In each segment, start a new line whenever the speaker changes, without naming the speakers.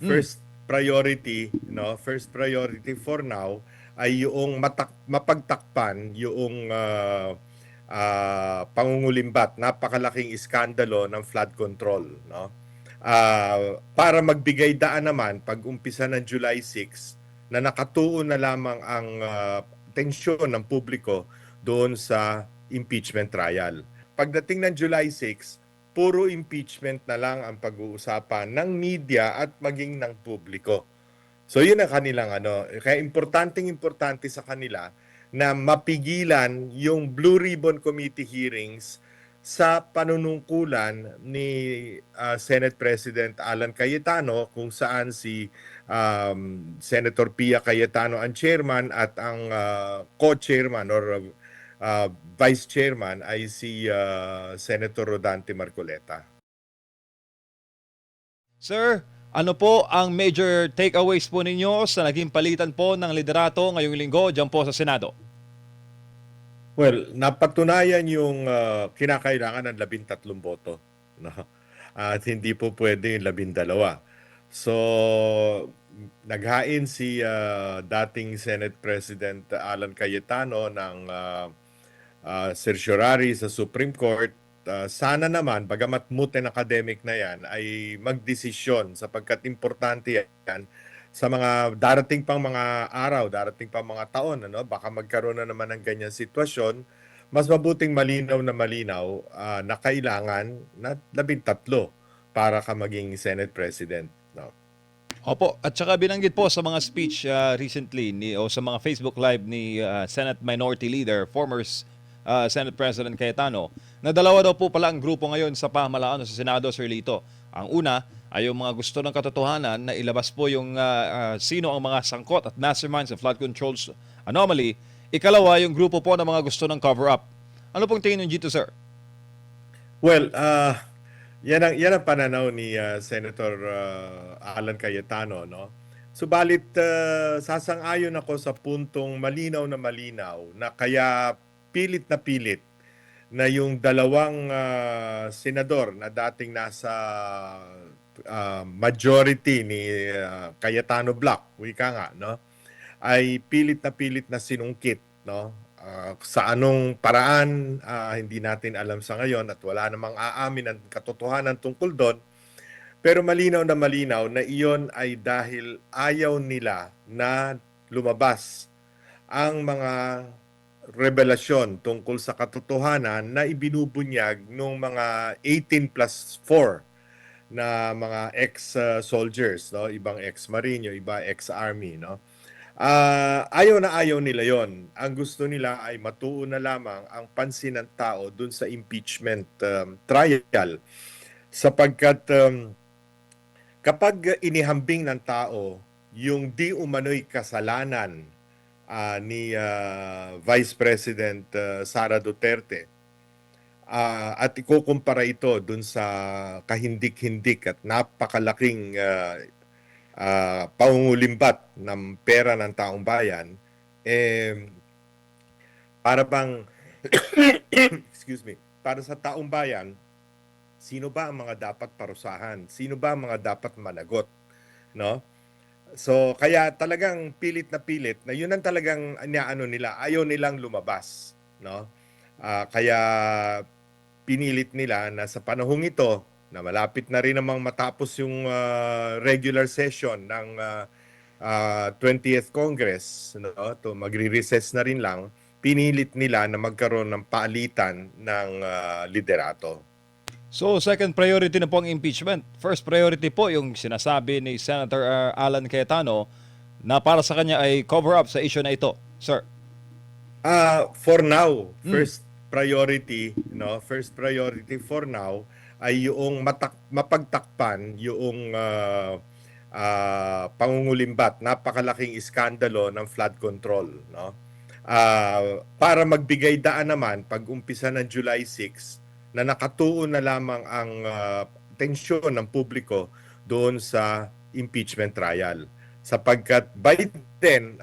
Hmm.
first priority, no, first priority for now ay yung mapagtakpan yung pangungulimbat, napakalaking iskandalo ng flood control, no? Para magbigay daan naman pag umpisa ng July 6 na nakatuon na lamang ang tensyon ng publiko doon sa impeachment trial. Pagdating ng July 6, puro impeachment na lang ang pag-uusapan ng media at maging ng publiko. So yun ang kanilang ano, kaya importante sa kanila na mapigilan yung Blue Ribbon Committee hearings sa panunungkulan ni Senate President Alan Cayetano kung saan si Senator Pia Cayetano ang chairman at ang co-chairman or uh, vice chairman ay si Senator Rodante Marcoleta.
Sir, ano po ang major takeaways po ninyo sa naging palitan po ng liderato ngayong linggo dyan po sa Senado?
Well, napatunayan yung kinakailangan ng 13 boto. No? At hindi po pwede yung 12. So, naghain si dating Senate President Alan Cayetano ng certiorari sa Supreme Court. Sana naman, bagamat moot and academic na yan, ay magdesisyon sapagkat importante yan sa mga darating pang mga araw, darating pang mga taon, ano, baka magkaroon na naman ng ganyan sitwasyon, mas mabuting malinaw na kailangan na 13 para ka maging Senate President. No?
Opo, at saka binanggit po sa mga speech recently o sa mga Facebook Live ni Senate Minority Leader, former Senate President Cayetano, na dalawa daw po pala ang grupo ngayon sa pamahalaan o sa Senado, Sir Lito. Ang una ay yung mga gusto ng katotohanan na ilabas po yung sino ang mga sangkot at masterminds ng flood controls anomaly. Ikalawa, yung grupo po ng mga gusto ng cover-up. Ano pong tingin niyo dito, sir?
Well, yan ang pananaw ni Senator Alan Cayetano, no? Subalit sasang-ayon ako sa puntong malinaw na kaya pilit na yung dalawang senador na dating nasa majority ni Cayetano Block, wika nga, no? Ay pilit na sinungkit, no? Sa anong paraan, hindi natin alam sa ngayon at wala namang aamin ng katotohanan tungkol doon. Pero malinaw na iyon ay dahil ayaw nila na lumabas ang mga revelasyon tungkol sa katotohanan na ibinubunyag ng mga 18 plus 4 na mga ex-soldiers, no? Ibang ex-marine, yung iba ex-army, no? Ayaw nila yon. Ang gusto nila ay matuon na lamang ang pansin ng tao dun sa impeachment trial sapagkat kapag inihambing ng tao yung di umano'y kasalanan ni Vice President Sara Duterte at ikukumpara ito dun sa kahindik-hindik at napakalaking pangungulimbat ng pera ng taong bayan, eh, para bang, excuse me, para sa taong bayan, sino ba ang mga dapat parusahan? Sino ba ang mga dapat managot? No? So, kaya talagang pilit na yun ang talagang inaano nila, ayaw nilang lumabas. No? Kaya pinilit nila na sa panahong ito, na malapit na rin namang matapos yung regular session ng 20th Congress, no? To magre-recess na rin lang, pinilit nila na magkaroon ng paalitan ng liderato.
So, second priority na po ang impeachment. First priority po yung sinasabi ni Senator Alan Cayetano na para sa kanya ay cover-up sa issue na ito. Sir.
For now,
Hmm.
first priority for now ay yung mapagtakpan yung pangungulimbat, napakalaking iskandalo ng flood control, no? Para magbigay daan naman pag umpisa ng July 6 na nakatuon na lamang ang tensyon ng publiko doon sa impeachment trial sapagkat by then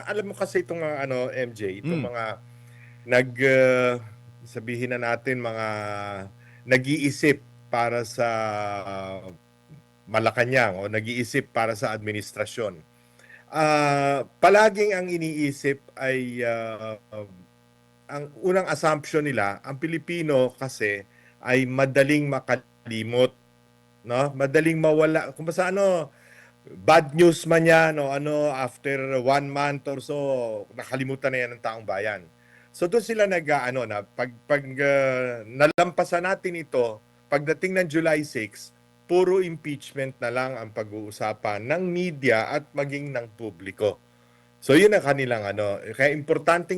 alam mo kasi itong mga ano MJ, itong
Hmm.
mga nag sabihin na natin mga nag-iisip para sa Malacanang o nag-iisip para sa administrasyon. Palaging ang iniisip ay ang unang assumption nila, ang Pilipino kasi ay madaling makalimot, no? Madaling mawala. Kung sa ano, bad news man yan o ano, after 1 month or so, nakalimutan na yan ng taong bayan. So doon sila nag-ano na pag nalampasan natin ito, pagdating ng July 6, puro impeachment na lang ang pag-uusapan ng media at maging ng publiko. So yun ang kanilang ano, kaya importante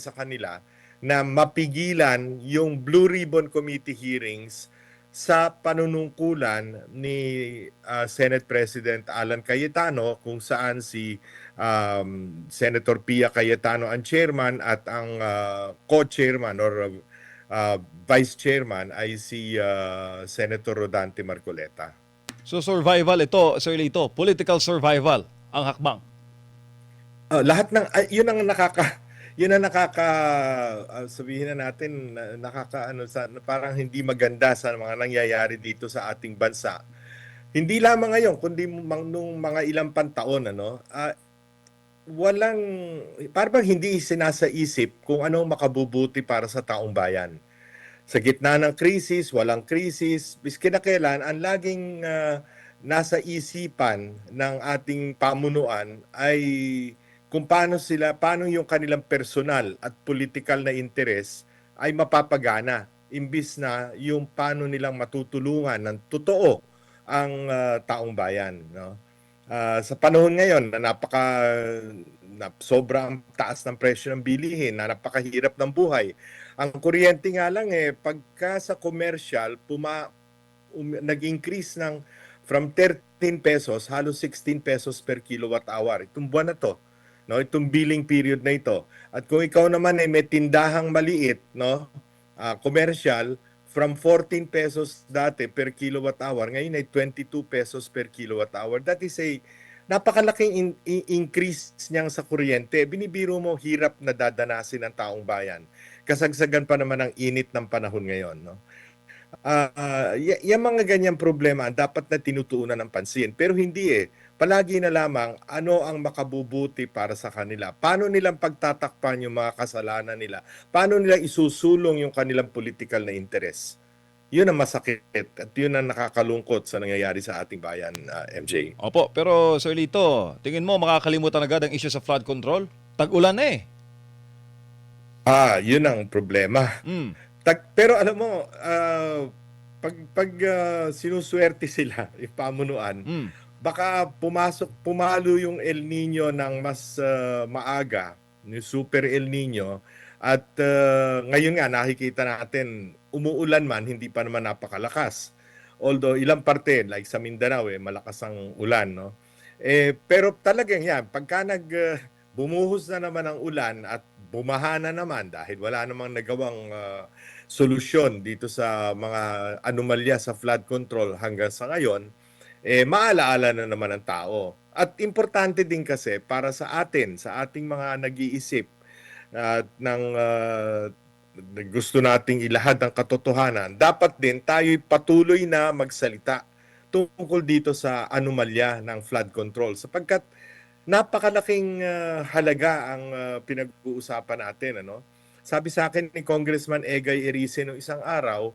sa kanila na mapigilan yung Blue Ribbon Committee hearings sa panunungkulan ni Senate President Alan Cayetano, kung saan si Senator Pia Cayetano ang chairman at ang co-chairman or vice chairman ay si Senator Rodante Marcoleta.
So survival ito, Sir Lito, political survival ang hakbang.
Lahat ng yun ang sabihin na natin nakakaano sa parang hindi maganda sa mga nangyayari dito sa ating bansa. Hindi lamang ngayon kundi nung mga ilang pantaon walang parang hindi sinasaisip kung anong makabubuti para sa taong bayan. Sa gitna ng krisis, walang krisis, biski na kailan ang laging nasa isipan ng ating pamunuan ay kung paano yung kanilang personal at political na interes ay mapapagana imbis na yung paano nilang matutulungan ng totoo ang taong bayan, no? Sa panahon ngayon na sobrang taas ng presyo ng bilihin, na napakahirap ng buhay. Ang kuryente nga lang pagka sa commercial nag-increase ng from 13 pesos halos 16 pesos per kilowatt hour itong buwan na to, no, itong billing period na ito. At kung ikaw naman ay may tindahang maliit, no, commercial, from 14 pesos dati per kilowatt hour, ngayon ay 22 pesos per kilowatt hour. That is a napakalaking increase niyang sa kuryente. Binibiro mo, hirap na dadanasin ng taong bayan. Kasagsagan pa naman ang init ng panahon ngayon, no? Yung mga ganyang problema dapat na tinutuunan ng pansin. Pero hindi palagi na lamang ano ang makabubuti para sa kanila. Paano nilang pagtatakpan yung mga kasalanan nila? Paano nila isusulong yung kanilang political na interes? Yun ang masakit at yun ang nakakalungkot sa nangyayari sa ating bayan, MJ.
Opo, pero Sir Lito, tingin mo makakalimutan agad ang issue sa flood control? Tag-ulan na eh.
Yun ang problema.
Mm.
Pero alam mo, pag sinuswerte sila, yung pamunuan, baka pumalo yung El Nino ng mas maaga, yung super El Nino, at ngayon nga nakikita natin, umuulan man, hindi pa naman napakalakas. Although ilang parte, like sa Mindanao, malakas ang ulan, no? Pero talagang yan, pagka bumuhos na naman ang ulan at bumaha na naman dahil wala namang nagawang solusyon dito sa mga anomalya sa flood control hanggang sa ngayon, maalaala na naman ang tao. At importante din kasi para sa atin, sa ating mga nag-iisip ng gusto nating ilahad ang katotohanan, dapat din tayo'y patuloy na magsalita tungkol dito sa anomalya ng flood control sapagkat napakalaking halaga ang pinag-uusapan natin, ano? Sabi sa akin ni Congressman Egay Erice noong isang araw,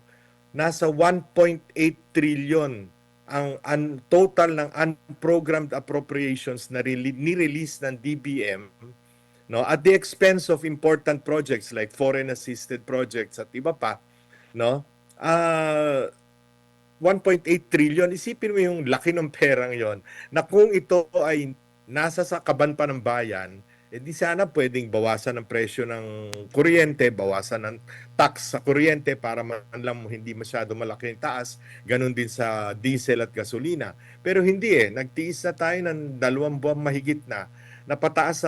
nasa 1.8 trillion ang total ng unprogrammed appropriations na ni-release ng DBM, no, at the expense of important projects like foreign assisted projects at iba pa, no? 1.8 trillion, isipin mo yung laki ng perang yon na kung ito ay nasa sa kaban pa ng bayan, di sana pwedeng bawasan ang presyo ng kuryente, bawasan ng tax sa kuryente para man lang hindi masyado malaki yung taas. Ganon din sa diesel at gasolina. Pero hindi nagtiis na tayo ng 2 buwan mahigit na pataas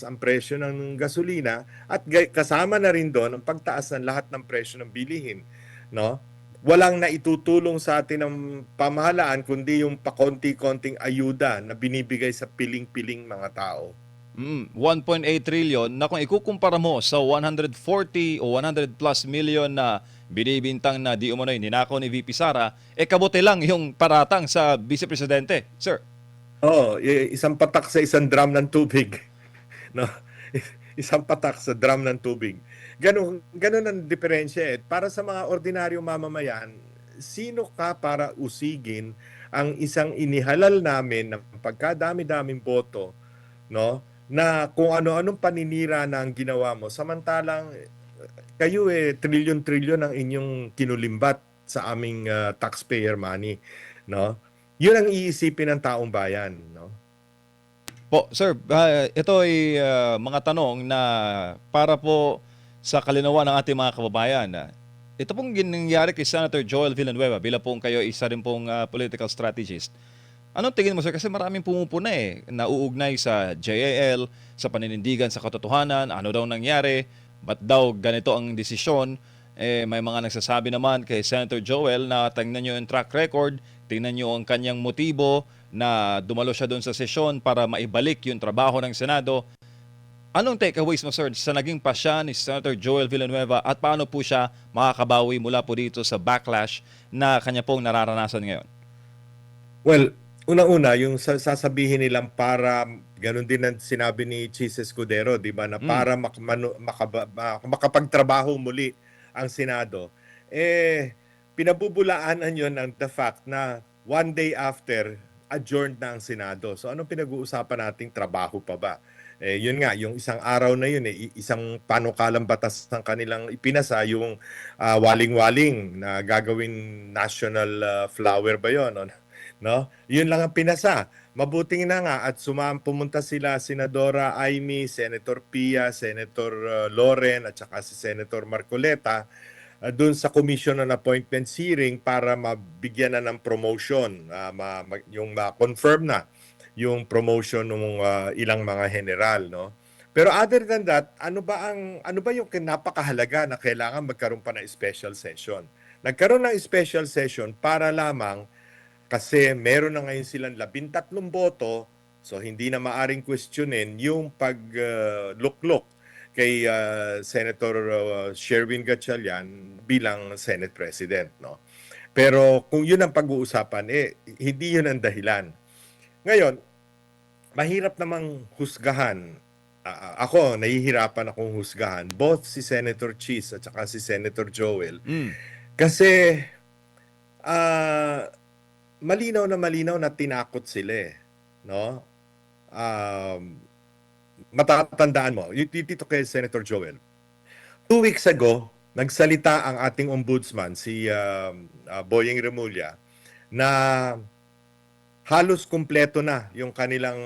ang presyo ng gasolina at kasama na rin doon ang pagtaas ng lahat ng presyo ng bilihin, no? Walang naitutulong sa atin ng pamahalaan kundi yung pakonti-konting ayuda na binibigay sa piling-piling mga tao.
1.8 trillion na kung ikukumpara mo sa 140 o 100 plus million na binibintang na di umano'y ninakaw ni VP Sara, kabuti lang yung paratang sa Vice Presidente, sir.
Oo, isang patak sa isang drum ng tubig. No? Isang patak sa drum ng tubig. Ganun ang diferensya eh. Para sa mga ordinaryong mamamayan, sino ka para usigin ang isang inihalal namin ng pagkadami-daming boto, no? Na kung ano-anong paninira na ang ginawa mo, samantalang kayo trilyon-trilyon ang inyong kinulimbat sa aming taxpayer money, no? Yun ang iisipin ng taong bayan, no?
Po, sir, ito ay mga tanong na para po sa kalinawan ng ating mga kababayan. Ito pong nangyari kay Senator Joel Villanueva bilang pong kayo isa rin pong political strategist. Anong tingin mo, sir? Kasi maraming pumupuna nauugnay sa JAL, sa paninindigan sa katotohanan, ano daw nangyari, ba't daw ganito ang desisyon. May mga nagsasabi naman kay Senator Joel na tingnan nyo yung track record, tingnan nyo ang kanyang motibo na dumalo siya doon sa sesyon para maibalik yung trabaho ng Senado. Anong takeaways mo, sir, sa naging pasya ni Senator Joel Villanueva at paano po siya makakabawi mula po dito sa backlash na kanya pong nararanasan ngayon?
Well, una-una, yung sasabihin nilang para, ganun din ang sinabi ni Chis Escudero, di ba, na para makapagtrabaho muli ang Senado, pinabubulaanan yon ng the fact na one day after, adjourned na ang Senado. So anong pinag-uusapan nating trabaho pa ba? Yun nga, yung isang araw na yun, isang panukalang batas ng kanilang ipinasa, yung waling-waling na gagawin national flower ba yun? No? Yun lang ang pinasa. Mabuting na nga at pumunta sila Senadora Amy, Senator Pia, Senator Loren at saka si Senator Marcoleta doon sa Commission on Appointments hearing para mabigyan na ng promotion, yung ma-confirm na yung promotion ng ilang mga general, no? Pero other than that, ano ba yung napakahalaga na kailangan magkaroon pa ng special session? Nagkaroon ng special session para lamang kasi meron na ngayon silang 13 boto, so hindi na maaring questionin yung pagluklok kay Senator Sherwin Gatchalian bilang Senate President, no? Pero kung yun ang pag-uusapan, hindi yun ang dahilan. Ngayon, mahirap namang husgahan. Ako, nahihirapan akong husgahan both si Senator Chis at saka si Senator Joel. Kasi malinaw na tinakot sila no? Matatandaan mo, dito kay Senator Joel. 2 weeks ago, nagsalita ang ating ombudsman, si Boyeng Remulla, na halos kumpleto na yung kanilang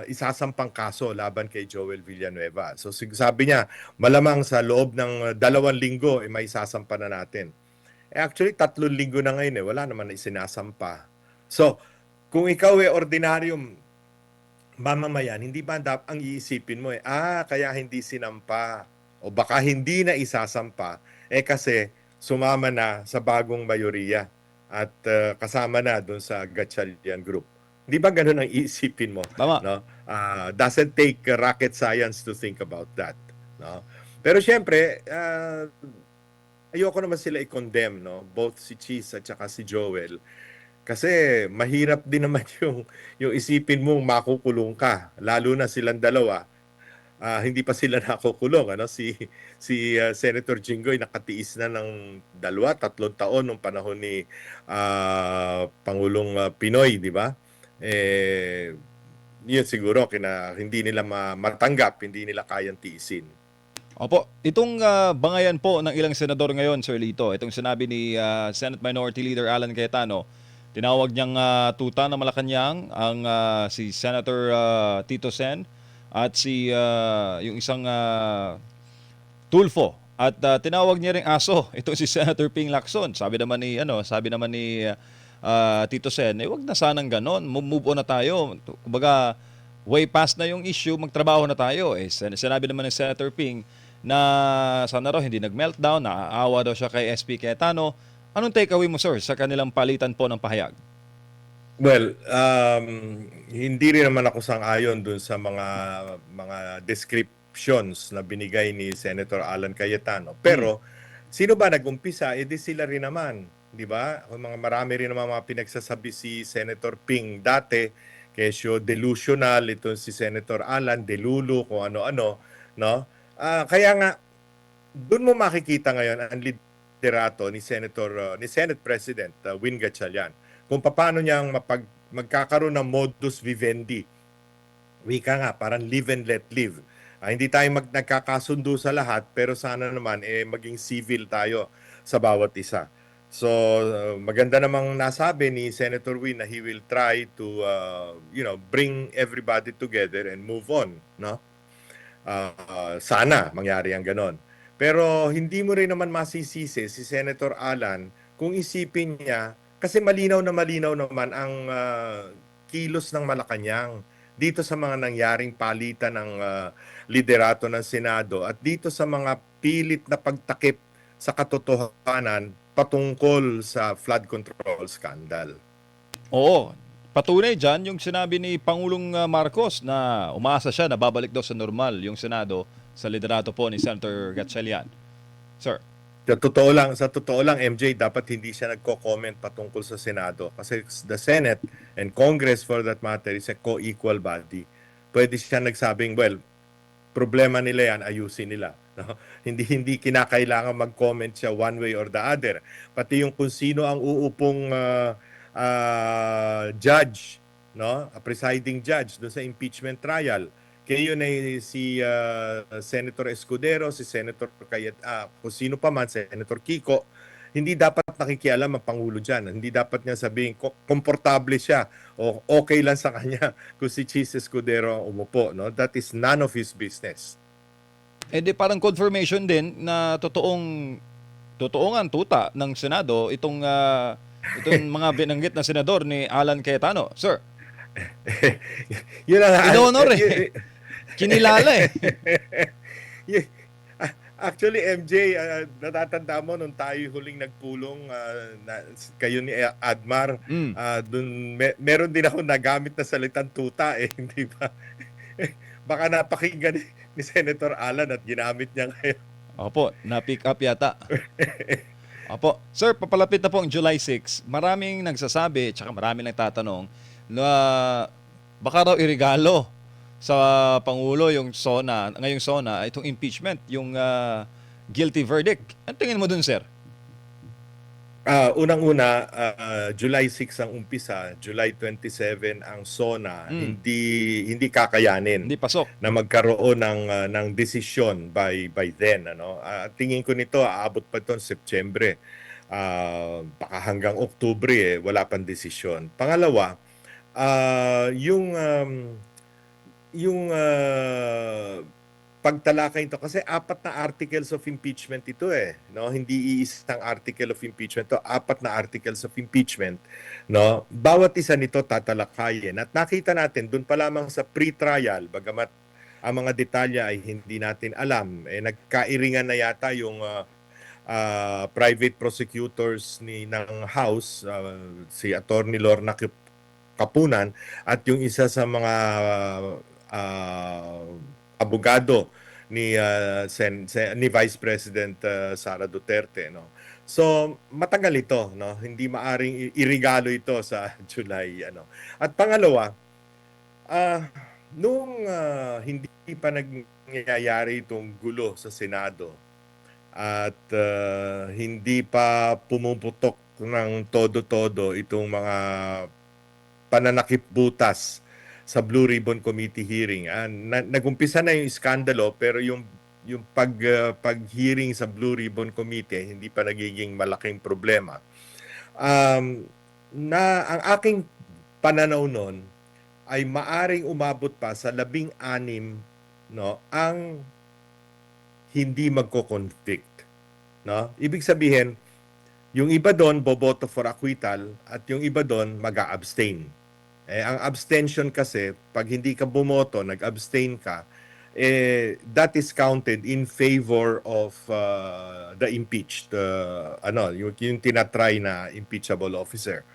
isasampang kaso laban kay Joel Villanueva. So sabi niya, malamang sa loob ng 2 linggo, may isasampa na natin. Actually, 3 linggo na ngayon, wala naman na isinasampa. So, kung ikaw ordinaryong mamamayan, hindi ba ang iisipin mo kaya hindi sinampa o baka hindi na isasampa kasi sumama na sa bagong mayoriya at kasama na doon sa Gatchalian Group. Hindi ba ganun ang iisipin mo?
Tama.
No? Doesn't take rocket science to think about that. No? Pero syempre, ayoko naman sila i-condemn, no? Both si Cheese at saka si Joel. Kasi mahirap din naman yung isipin mong makukulong ka, lalo na silang dalawa. Hindi pa sila nakukulong, ano? Si Senator Jinggoy nakatiis na ng 2-3 taon nung panahon ni Pangulong Pinoy, di ba? Yun siguro hindi nila matanggap, hindi nila kayang tiisin.
Opo, itong bangayan po ng ilang senador ngayon, Sir Lito, itong sinabi ni Senate Minority Leader Alan Cayetano, tinawag niyang tuta ng Malacanang ang si Senator Tito Sen at yung isang Tulfo at tinawag niya ring aso itong si Senator Ping Lacson. Sabi naman ni Tito Sen, wag na sanang ganon, move on na tayo. Kumbaga, way past na yung issue, magtrabaho na tayo. Sinabi naman ni Senator Ping na sana raw hindi nag-meltdown, naaawa daw siya kay SP Cayetano. Anong takeaway mo, sir, sa kanilang palitan po ng pahayag?
Well, hindi rin naman ako sang-ayon dun sa mga descriptions na binigay ni Senator Alan Cayetano. Pero Sino ba nag-umpisa? Eh di sila rin naman, 'di ba? Marami rin naman mga pinagsasabi si Senator Ping dati, kesyo delusional, ito si Senator Alan, delulu, kung ano-ano, no? Kaya nga doon mo makikita ngayon ang liderato ni ni Senate President Win Gatchalian. Kung paano niyang magkakaroon ng modus vivendi. Wika nga, parang live and let live. Hindi tayo nagkakasundo sa lahat, pero sana naman maging civil tayo sa bawat isa. So, maganda namang nasabi ni Senator Win na he will try to bring everybody together and move on, no? Sana mangyari ang ganon. Pero hindi mo rin naman masisisi si Senator Alan kung isipin niya, kasi malinaw naman ang kilos ng Malacanang dito sa mga nangyaring palitan ng liderato ng Senado at dito sa mga pilit na pagtakip sa katotohanan patungkol sa flood control scandal.
Oo, patunay dyan yung sinabi ni Pangulong Marcos na umaasa siya na babalik daw sa normal yung Senado sa liderato po ni Senator Gatchalian. Sir.
Sa totoo lang MJ, dapat hindi siya nagko-comment patungkol sa Senado kasi the Senate and Congress for that matter is a co-equal body. Pwede siya nagsabing, well, problema nila yan, ayusin nila. No? Hindi kinakailangan mag-comment siya one way or the other. Pati yung kung sino ang uupong judge, no? A presiding judge doon sa impeachment trial. Kaya yun ay si Senator Escudero, si Senator kung sino pa man, Senator Kiko, hindi dapat nakikialam ang Pangulo dyan. Hindi dapat niya sabihin, komportable siya o okay lang sa kanya kung si Chis Escudero ang umupo. No? That is none of his business.
Eh di parang confirmation din na totoo nga ang tuta ng Senado itong mga binanggit na senador ni Alan Cayetano. Sir.
Yun ang
Inonor Kinilala eh.
Actually, MJ, natatanda mo nung tayo huling nagpulong kayo ni Admar, meron din ako nagamit na salitang tuta eh, hindi ba? Baka napakinggan ni Senator Alan at ginamit niya ngayon.
Opo, na-pick up yata. Opo. Sir, papalapit na po ang July 6. Maraming nagsasabi, tsaka maraming nagtatanong na baka raw irigalo sa Pangulo yung ngayong SONA, itong impeachment, yung guilty verdict. Ang tingin mo dun, sir?
Unang-una, July 6 ang umpisa, July 27 ang SONA, hindi kakayanin.
Hindi pasok.
Na magkaroon ng desisyon by then, ano. Tingin ko nito aabot pa ito September. Baka hanggang Oktubre wala pang desisyon. Pangalawa, yung pagtalakay ito kasi 4 na articles of impeachment ito no, hindi iisang article of impeachment to, 4 na articles of impeachment, no. Bawat isa nito tatalakayin at nakita natin doon pa lamang sa pre-trial, bagamat ang mga detalye ay hindi natin alam, nagkairingan na yata yung private prosecutors ng House, si Attorney Lorna Kapunan at yung isa sa mga abogado ni Vice President Sara Duterte, no. So matagal ito, no. Hindi maaring irigalo ito sa July, ano. At pangalawa, nung hindi pa nangyayari itong gulo sa Senado at hindi pa pumuputok ng todo-todo itong mga pananakip butas sa Blue Ribbon Committee hearing. Nagumpisa na yung iskandalo pero yung pag-hearing sa Blue Ribbon Committee hindi pa nagiging malaking problema. Ang aking pananaw noon ay maaring umabot pa sa 16, no, ang hindi magko-convict, no? Ibig sabihin, yung iba doon boboto for acquittal at yung iba doon mag-a-abstain. Ang abstention kasi, pag hindi ka bumoto, nag-abstain ka, that is counted in favor of the impeached, yung tinatry na impeachable officer.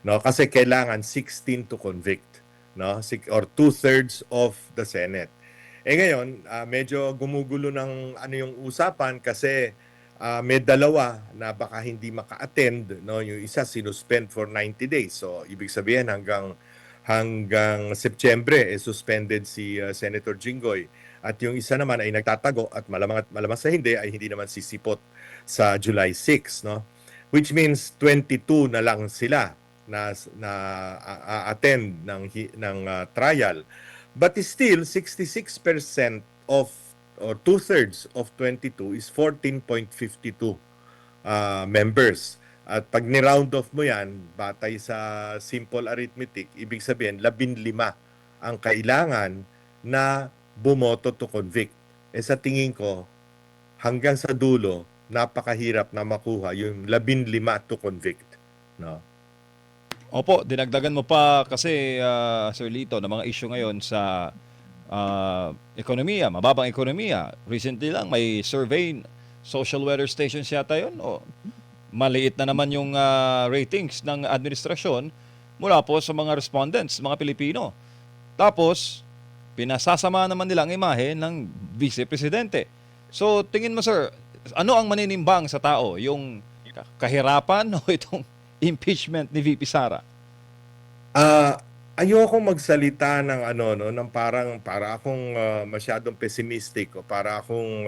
No? Kasi kailangan 16 to convict, no? Or 2/3 of the Senate. Ngayon, medyo gumugulo ng yung usapan kasi May dalawa na baka hindi maka-attend, no? Yung isa sinuspend for 90 days. So ibig sabihin hanggang Setyembre suspended si Senator Jinggoy. At yung isa naman ay nagtatago at malamang sa hindi ay hindi naman sisipot sa July 6, no? Which means 22 na lang sila na attend ng trial. But still 66% of or two-thirds of 22 is 14.52 members. At pag ni-round off mo yan, batay sa simple arithmetic, ibig sabihin, 15 ang kailangan na bumoto to convict. Sa tingin ko, hanggang sa dulo, napakahirap na makuha yung 15 to convict. No?
Opo, dinagdagan mo pa kasi Sir Lito na mga issue ngayon sa ekonomiya, mababang ekonomiya. Recently lang may survey, social weather stations yata yun. O, maliit na naman yung ratings ng administrasyon mula po sa mga respondents, mga Pilipino. Tapos, pinasasama naman nila ang imahe ng vice-presidente. So, tingin mo sir, ano ang maninimbang sa tao? Yung kahirapan o itong impeachment ni VP Sara?
Ayoko magsalita ng ng para akong masyadong pessimistic o para akong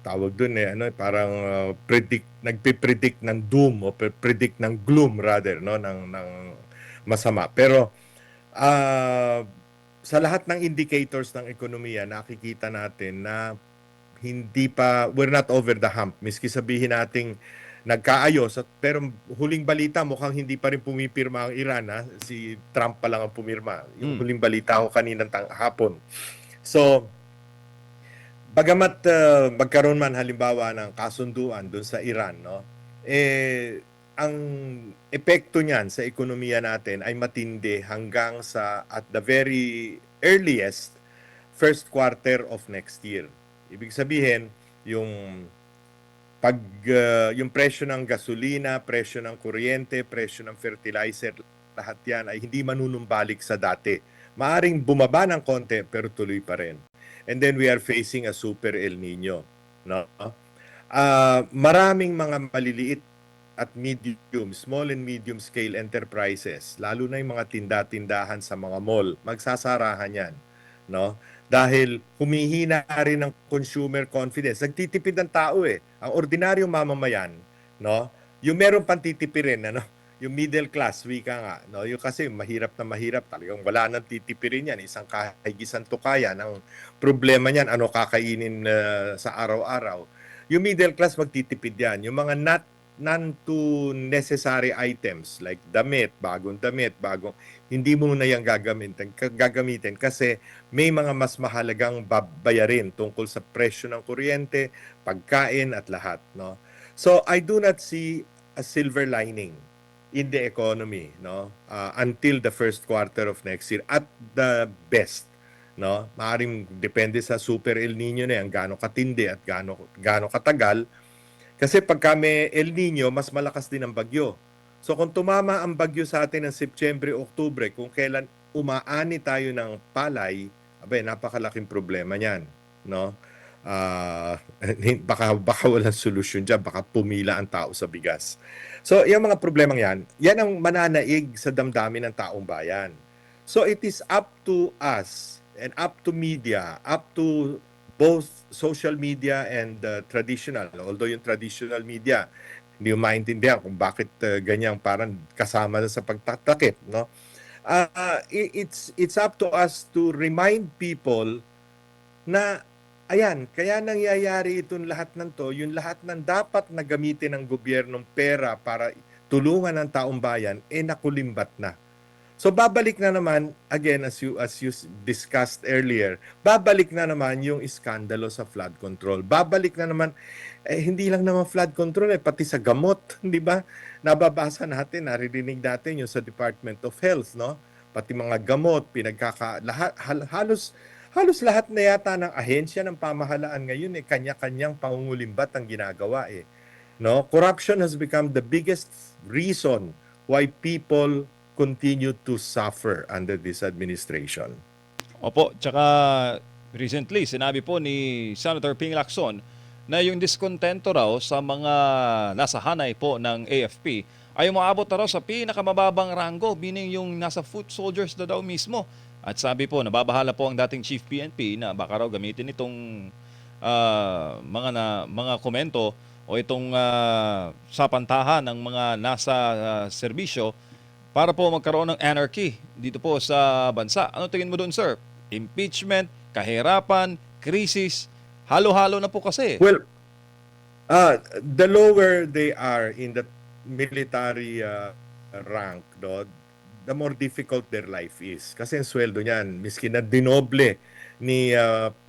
tawag doon parang nagpe-predict ng doom o predict ng gloom rather ng masama. Pero ah, sa lahat ng indicators ng ekonomiya nakikita natin na we're not over the hump. Miski sabihin nating nagkaayos pero huling balita mukhang hindi pa rin pumipirma ang Iran, ha? Si Trump pa lang ang pumirma. Yung huling balita ko kaninang hapon. So bagamat magkaroon man halimbawa ng kasunduan doon sa Iran, no? Ang epekto niyan sa ekonomiya natin ay matindi hanggang sa at the very earliest first quarter of next year. Ibig sabihin, yung presyo ng gasolina, presyo ng kuryente, presyo ng fertilizer, lahat yan ay hindi manunumbalik sa dati. Maaring bumaba ng konti pero tuloy pa rin. And then we are facing a super El Nino. No? Maraming mga maliliit at small and medium scale enterprises, lalo na yung mga tinda-tindahan sa mga mall, magsasarahan yan. No? Dahil humihina rin ang consumer confidence. Nagtitipid ang tao eh. Ang ordinaryong mamamayan, no? Yung meron pang titipirin, yung middle class, wika nga, no? Yung kasi mahirap na mahirap, talagang wala nang titipirin yan. Isang kahigisan to kaya ng problema niyan, ano kakainin sa araw-araw. Yung middle class magtitipid yan. Yung mga non to necessary items like bagong hindi mo na yan gagamitin kasi may mga mas mahalagang babayarin tungkol sa presyo ng kuryente, pagkain at lahat, no? So I do not see a silver lining in the economy, no? Until the first quarter of next year at the best, no? Maaring depende sa super El Nino na yan, gaano katindi at gaano katagal. Kasi pagka may El Nino, mas malakas din ang bagyo. So kung tumama ang bagyo sa atin ng Setyembre, Oktubre, kung kailan umaani tayo ng palay, napakalaking problema niyan, no? Baka walang solusyon diyan, baka pumila ang tao sa bigas. So yung mga problemang yan ang mananaig sa damdamin ng taong bayan. So it is up to us and up to media, up to both social media and traditional. Although yung traditional media, hindi mo maintindihan kung bakit ganyang parang kasama na sa pagtatakip, no? It's up to us to remind people na ayan, kaya nangyayari itong lahat ng to, yung lahat ng dapat na gamitin ng gobyernong pera para tulungan ang taong bayan, nakulimbat na. So babalik na naman, again, as you discussed earlier, babalik na naman yung iskandalo sa flood control. Babalik na naman, hindi lang naman flood control, pati sa gamot, di ba? Nababasa natin, naririnig natin yung sa Department of Health, no? Pati mga gamot, halos lahat na yata ng ahensya ng pamahalaan ngayon, kanya-kanyang pangungulimbat ang ginagawa eh. No? Corruption has become the biggest reason why people continue to suffer under this administration.
Opo, tsaka recently sinabi po ni Senator Ping Lacson na yung diskontento raw sa mga nasa hanay po ng AFP ay umaabot na raw sa pinakamababang ranggo, meaning yung nasa foot soldiers na daw mismo. At sabi po, nababahala po ang dating Chief PNP na baka raw gamitin itong mga komento o itong sapantahan ng mga nasa serbisyo para po magkaroon ng anarchy dito po sa bansa. Ano tingin mo doon, sir? Impeachment, kahirapan, krisis, halo-halo na po kasi.
Well, the lower they are in the military rank, no, the more difficult their life is. Kasi ang sweldo niyan, miski na dinoble ni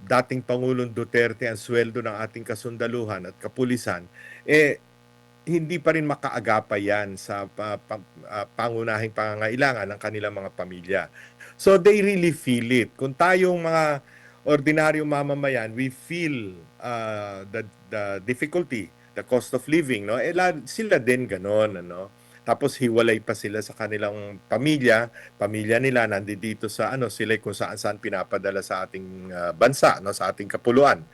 dating Pangulong Duterte ang sweldo ng ating kasundaluhan at kapulisan, hindi pa rin makaagapay yan sa pangunahing pangangailangan ng kanilang mga pamilya. So they really feel it. Kung tayong mga ordinaryong mamamayan, we feel the difficulty, the cost of living, no? Sila din ganon, ano? Tapos hiwalay pa sila sa kanilang pamilya nila nandito sa sila kung saan pinapadala sa ating bansa, no, sa ating kapuluan.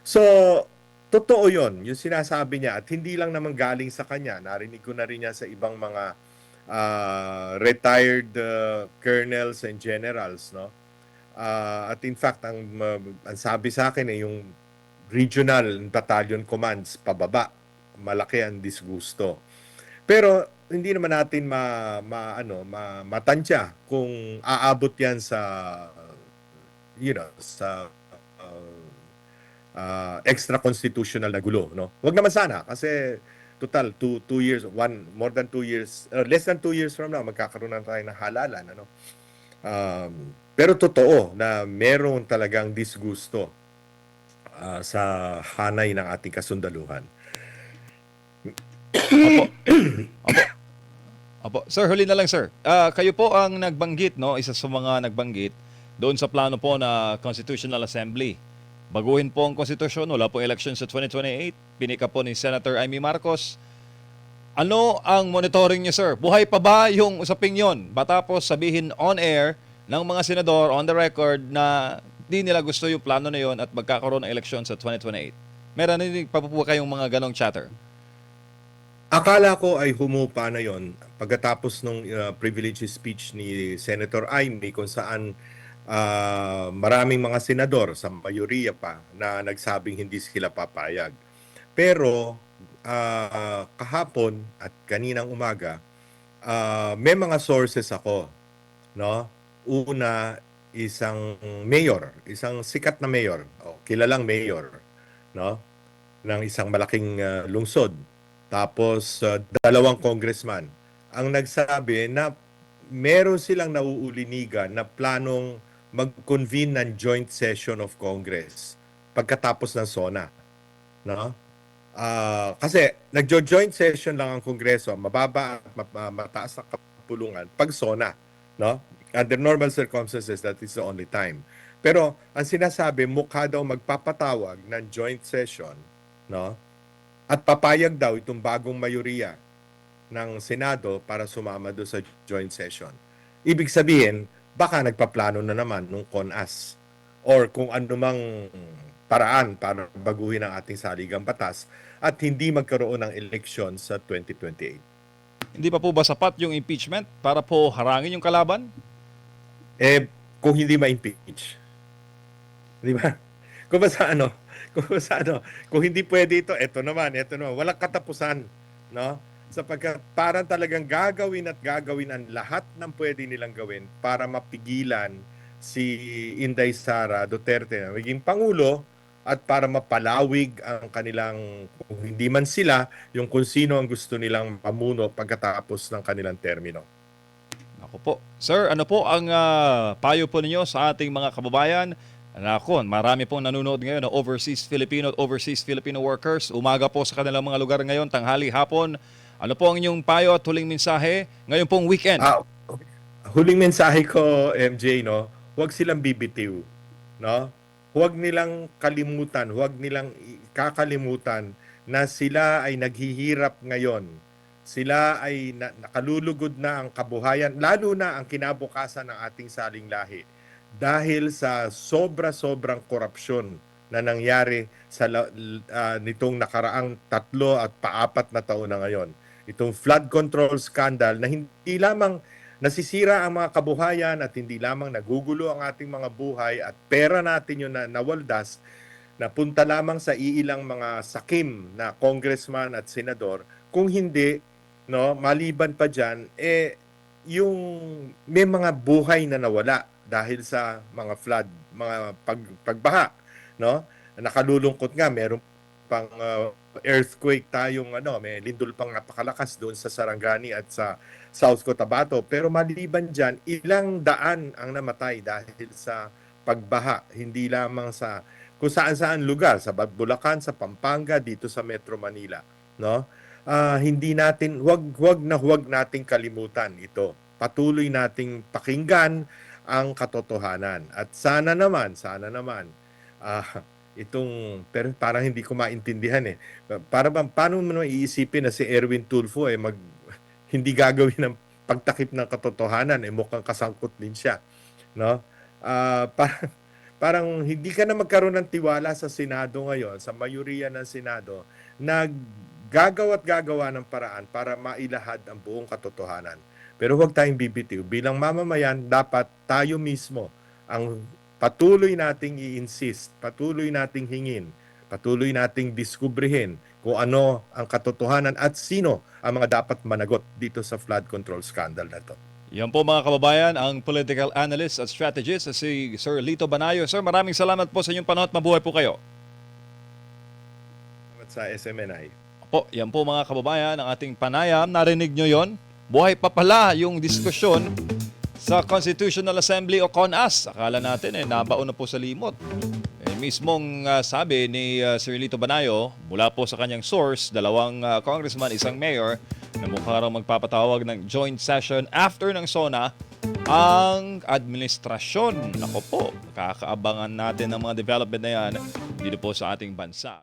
So, totoo 'yon, yung sinasabi niya at hindi lang naman galing sa kanya, narinig ko na rin niya sa ibang mga retired colonels and generals, no. At in fact, ang sabi sa akin yung regional battalion commands pababa, malaki ang disgusto. Pero hindi naman natin matansya kung aabot 'yan sa sa extra constitutional na gulo, no? Wag naman sana kasi total 2 years, more than 2 years, less than 2 years from now magkakaroon na tayo ng halalan, ano? Pero totoo na meron talagang disgusto sa hanay ng ating kasundaluhan.
Opo. Sir, huli na lang, sir. Kayo po ang nagbanggit, no? Isa sa mga nagbanggit doon sa plano po na Constitutional Assembly. Baguhin po ang konstitusyon, wala pong election sa 2028. Pinika po ni Senator Amy Marcos. Ano ang monitoring niyo, sir? Buhay pa ba yung usaping yon? Matapos sabihin on air ng mga senador on the record na di nila gusto yung plano na yon at magkakaroon ng election sa 2028. Meron din pa po kayong mga ganong chatter?
Akala ko ay humupa na yon pagkatapos ng privilege speech ni Senator Amy kung saan maraming mga senador sa mayoriya pa na nagsabing hindi sila papayag. Pero kahapon at kaninang umaga, may mga sources ako, no? Una, isang mayor, isang sikat na mayor, kilalang mayor, no? Ng isang malaking lungsod. Tapos 2 congressman ang nagsabi na meron silang nauulinigan na planong mag-convene ng joint session of Congress pagkatapos ng SONA, no? Kasi nagjo-joint session lang ang Kongreso, mababa at mataas na kapulungan pag SONA, no? Under normal circumstances, that is the only time. Pero ang sinasabi, mukha daw magpapatawag ng joint session, no? At papayag daw itong bagong mayoriya ng Senado para sumama doon sa joint session. Ibig sabihin, baka nagpaplano na naman nung CONAS or kung anumang paraan para baguhin ang ating saligang batas at hindi magkaroon ng eleksyon sa 2028.
Hindi pa po ba sapat yung impeachment para po harangin yung kalaban?
Kung hindi ma-impeach. Di ba? Kung hindi pwede ito naman, walang katapusan, no? Sapagkat parang talagang gagawin ang lahat ng pwede nilang gawin para mapigilan si Inday Sara Duterte na maging Pangulo at para mapalawig ang kanilang, kung hindi man sila, yung kung sino ang gusto nilang pamuno pagkatapos ng kanilang termino.
Ako po. Sir, ano po ang payo po ninyo sa ating mga kababayan? Nako, marami pong nanonood ngayon na overseas Filipino workers. Umaga po sa kanilang mga lugar ngayon, tanghali, hapon. Ano po ang inyong payo at huling mensahe ngayon pong weekend?
Huling mensahe ko, MJ, no? Huwag silang bibitiw, no? Huwag nilang kakalimutan na sila ay naghihirap ngayon. Sila ay nakalulugod na ang kabuhayan, lalo na ang kinabukasan ng ating saling lahi dahil sa sobrang korupsyon na nangyari sa nitong nakaraang 3 at 4 na taon na ngayon. Itong flood control scandal na hindi lamang nasisira ang mga kabuhayan at hindi lamang nagugulo ang ating mga buhay at pera natin yung nawaldas, na punta lamang sa iilang mga sakim na congressman at senador, kung hindi, no, maliban pa diyan, yung may mga buhay na nawala dahil sa mga flood, mga pagbaha, no? Nakalulungkot nga, meron pang earthquake tayong may lindol pang napakalakas doon sa Sarangani at sa South Cotabato, pero maliban diyan, ilang daan ang namatay dahil sa pagbaha, hindi lamang sa kung saan-saan lugar, sa Bulacan, sa Pampanga, dito sa Metro Manila, no? Hindi natin, huwag nating kalimutan ito. Patuloy nating pakinggan ang katotohanan. At sana naman, itong, pero parang hindi ko maintindihan paano mo naman iisipin na si Erwin Tulfo hindi gagawin ng pagtakip ng katotohanan, mukhang kasangkot din siya, no? Parang hindi ka na magkaroon ng tiwala sa Senado ngayon, sa mayoriya ng Senado, na gagawa ng paraan para mailahad ang buong katotohanan. Pero huwag tayong bibitiw. Bilang mamamayan, dapat tayo mismo ang patuloy nating i-insist, patuloy nating hingin, patuloy nating diskubrihin kung ano ang katotohanan at sino ang mga dapat managot dito sa flood control scandal na to.
Yan po mga kababayan, ang political analyst at strategist si Sir Lito Banayo. Sir, maraming salamat po sa inyong panahon at mabuhay po kayo.
Salamat sa SMNI.
Po, yan po mga kababayan, ang ating panayam. Narinig nyo yon? Buhay pa pala yung diskusyon sa Constitutional Assembly o CONAS. Akala natin nabaon na po sa limot. Mismong sabi ni Sir Lito Banayo, mula po sa kanyang source, 2 congressman, 1 mayor, na mukha raw magpapatawag ng joint session after ng SONA ang administrasyon. Ako po, kakaabangan natin ng mga development na yan dito po sa ating bansa.